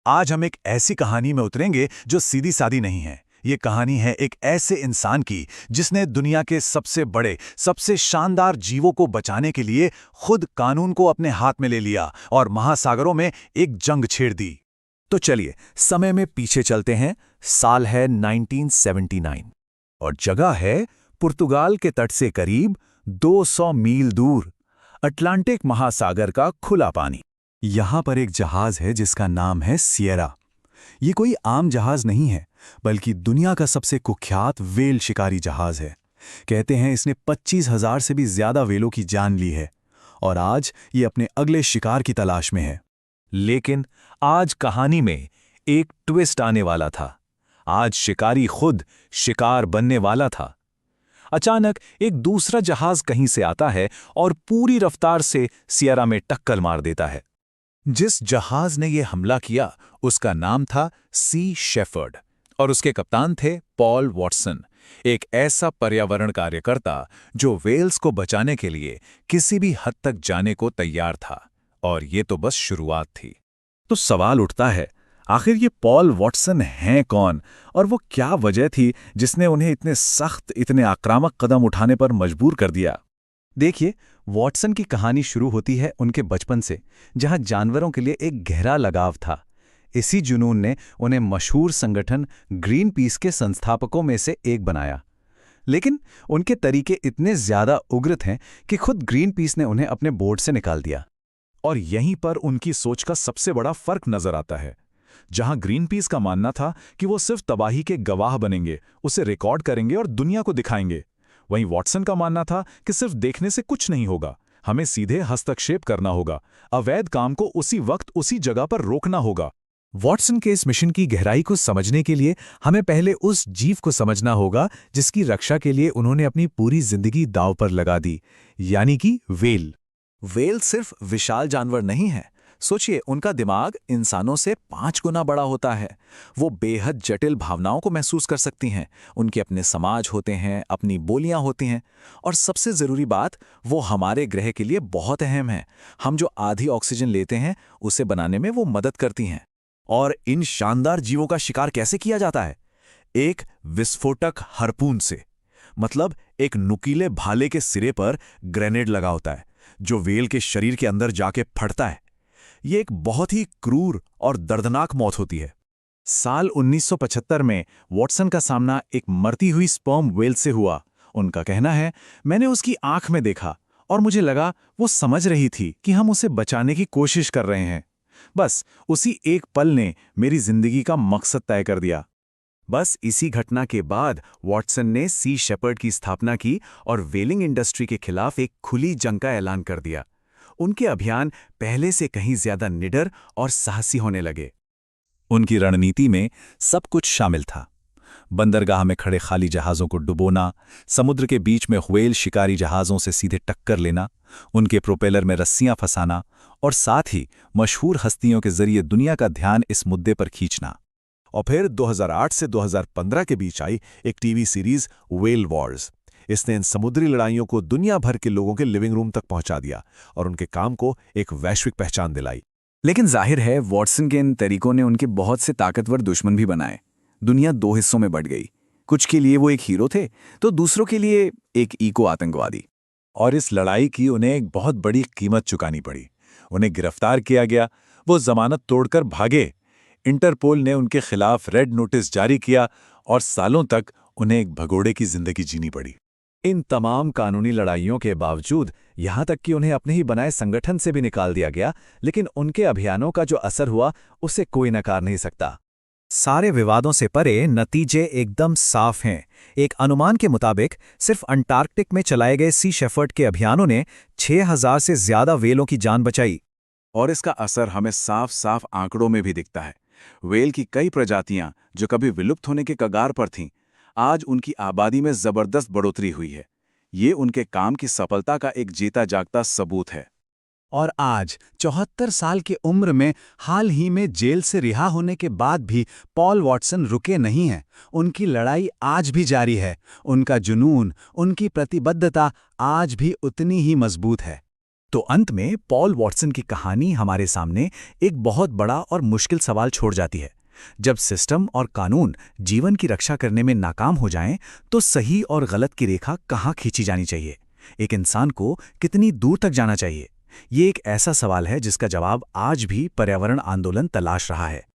आज हम एक ऐसी कहानी में उतरेंगे जो सीधी सादी नहीं है। ये कहानी है एक ऐसे इंसान की जिसने दुनिया के सबसे बड़े, सबसे शानदार जीवों को बचाने के लिए खुद कानून को अपने हाथ में ले लिया और महासागरों में एक जंग छेड़ दी। तो चलिए समय में पीछे चलते हैं। साल है 1979 और जगह है पुर्तगाल के तट से करीब 200 मील दूर, अटलांटिक महासागर का खुला पानी। यहां पर एक जहाज है जिसका नाम है सियरा। ये कोई आम जहाज नहीं है, बल्कि दुनिया का सबसे कुख्यात व्हेल शिकारी जहाज है। कहते हैं इसने 25,000 से भी ज्यादा व्हेलों की जान ली है और आज ये अपने अगले शिकार की तलाश में है। लेकिन आज कहानी में एक ट्विस्ट आने वाला था। आज शिकारी खुद शिकार बनने वाला था। अचानक एक दूसरा जहाज कहीं से आता है और पूरी रफ्तार से सियरा में टक्कर मार देता है। जिस जहाज ने यह हमला किया उसका नाम था सी शेफर्ड और उसके कप्तान थे पॉल वॉटसन, एक ऐसा पर्यावरण कार्यकर्ता जो वेल्स को बचाने के लिए किसी भी हद तक जाने को तैयार था। और ये तो बस शुरुआत थी। तो सवाल उठता है, आखिर ये पॉल वॉटसन हैं कौन और वो क्या वजह थी जिसने उन्हें इतने सख्त, इतने आक्रामक कदम उठाने पर मजबूर कर दिया। देखिए, वॉटसन की कहानी शुरू होती है उनके बचपन से, जहां जानवरों के लिए एक गहरा लगाव था। इसी जुनून ने उन्हें मशहूर संगठन ग्रीन पीस के संस्थापकों में से एक बनाया। लेकिन उनके तरीके इतने ज्यादा उग्र थे कि खुद ग्रीन पीस ने उन्हें अपने बोर्ड से निकाल दिया। और यहीं पर उनकी सोच का सबसे बड़ा फर्क नजर आता है। जहां ग्रीन पीस का मानना था कि वो सिर्फ तबाही के गवाह बनेंगे, उसे रिकॉर्ड करेंगे और दुनिया को दिखाएंगे, वहीं वॉटसन का मानना था कि सिर्फ देखने से कुछ नहीं होगा, हमें सीधे हस्तक्षेप करना होगा, अवैध काम को उसी वक्त उसी जगह पर रोकना होगा। वॉटसन के इस मिशन की गहराई को समझने के लिए हमें पहले उस जीव को समझना होगा जिसकी रक्षा के लिए उन्होंने अपनी पूरी जिंदगी दांव पर लगा दी, यानी कि व्हेल। व्हेल सिर्फ विशाल जानवर नहीं है। सोचिए, उनका दिमाग इंसानों से 5 गुना बड़ा होता है। वो बेहद जटिल भावनाओं को महसूस कर सकती हैं। उनके अपने समाज होते हैं, अपनी बोलियां होती हैं और सबसे ज़रूरी बात, वो हमारे ग्रह के लिए बहुत अहम है। हम जो आधी ऑक्सीजन लेते हैं उसे बनाने में वो मदद करती हैं। और इन शानदार जीवों का शिकार कैसे किया जाता है? एक विस्फोटक हार्पून से, मतलब एक नुकीले भाले के सिरे पर ग्रेनेड लगा होता है जो व्हेल के शरीर के अंदर जाके फटता है। ये एक बहुत ही क्रूर और दर्दनाक मौत होती है। साल 1975 में वॉटसन का सामना एक मरती हुई स्पर्म व्हेल से हुआ। उनका कहना है, मैंने उसकी आंख में देखा और मुझे लगा वो समझ रही थी कि हम उसे बचाने की कोशिश कर रहे हैं। बस उसी एक पल ने मेरी जिंदगी का मकसद तय कर दिया। बस इसी घटना के बाद वॉटसन ने सी शेपर्ड की स्थापना की और व्हेलिंग इंडस्ट्री के खिलाफ एक खुली जंग का ऐलान कर दिया। उनके अभियान पहले से कहीं ज्यादा निडर और साहसी होने लगे। उनकी रणनीति में सब कुछ शामिल था। बंदरगाह में खड़े खाली जहाज़ों को डुबोना, समुद्र के बीच में व्हेल शिकारी जहाज़ों से सीधे टक्कर लेना, उनके प्रोपेलर में रस्सियां फंसाना और साथ ही मशहूर हस्तियों के जरिए दुनिया का ध्यान इस मुद्दे पर खींचना। और फिर 2008 से 2015 के बीच आई एक टीवी सीरीज व्हेल वॉर्स। इसने इन समुद्री लड़ाइयों को दुनिया भर के लोगों के लिविंग रूम तक पहुंचा दिया और उनके काम को एक वैश्विक पहचान दिलाई। लेकिन जाहिर है, वॉटसन के इन तरीकों ने उनके बहुत से ताकतवर दुश्मन भी बनाए। दुनिया 2 हिस्सों में बढ़ गई। कुछ के लिए वो एक हीरो थे तो दूसरों के लिए एक इको आतंकवादी। और इस लड़ाई की उन्हें एक बहुत बड़ी कीमत चुकानी पड़ी। उन्हें गिरफ्तार किया गया, वो जमानत तोड़कर भागे। इंटरपोल ने उनके खिलाफ रेड नोटिस जारी किया और सालों तक उन्हें एक भगोड़े की जिंदगी जीनी पड़ी। इन तमाम कानूनी लड़ाइयों के बावजूद, यहां तक कि उन्हें अपने ही बनाए संगठन से भी निकाल दिया गया, लेकिन उनके अभियानों का जो असर हुआ उसे कोई नकार नहीं सकता। सारे विवादों से परे नतीजे एकदम साफ हैं। एक अनुमान के मुताबिक सिर्फ अंटार्कटिक में चलाए गए सी शेफर्ड के अभियानों ने 6,000 से ज्यादा व्हेलों की जान बचाई। और इसका असर हमें साफ साफ आंकड़ों में भी दिखता है। व्हेल की कई प्रजातियां जो कभी विलुप्त होने के कगार पर थीं, आज उनकी आबादी में जबरदस्त बढ़ोतरी हुई है। ये उनके काम की सफलता का एक जीता जागता सबूत है। और आज 74 साल की उम्र में हाल ही में जेल से रिहा होने के बाद भी पॉल वॉटसन रुके नहीं हैं। उनकी लड़ाई आज भी जारी है। उनका जुनून, उनकी प्रतिबद्धता आज भी उतनी ही मजबूत है। तो अंत में पॉल वॉटसन की कहानी हमारे सामने एक बहुत बड़ा और मुश्किल सवाल छोड़ जाती है। जब सिस्टम और कानून जीवन की रक्षा करने में नाकाम हो जाएं, तो सही और गलत की रेखा कहाँ खींची जानी चाहिए? एक इंसान को कितनी दूर तक जाना चाहिए? ये एक ऐसा सवाल है जिसका जवाब आज भी पर्यावरण आंदोलन तलाश रहा है।